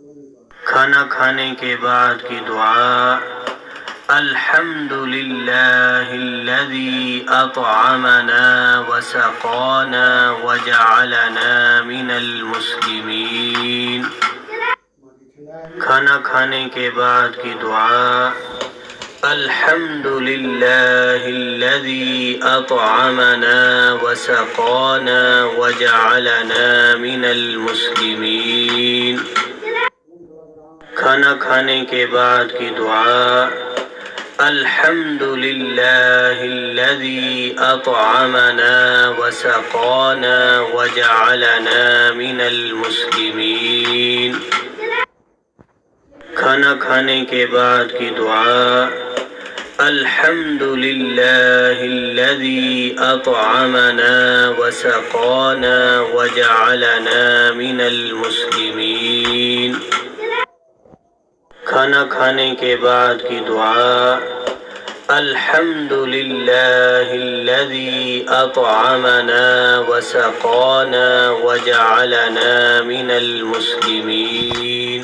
کھانا کھانے کے بعد کی دعا: الحمد للہ الذی اطعمنا وسقانا وجعلنا من المسلمین۔ کھانا کھانے کے بعد کی دعا: الحمد للہ الذی اطعمنا وسقانا وجعلنا من المسلمین۔ کھانا کھانے کے بعد کی دعا: الحمد للہ الذی اطعمنا وسقانا وجعلنا من المسلمین۔ کھانا کھانے کے بعد کی دعا: الحمد للہ الذی اطعمنا وسقانا وجعلنا من المسلمین۔ کھانا کھانے کے بعد کی دعا: الحمد للہ الذی اطعمنا وسقانا وجعلنا من المسلمین۔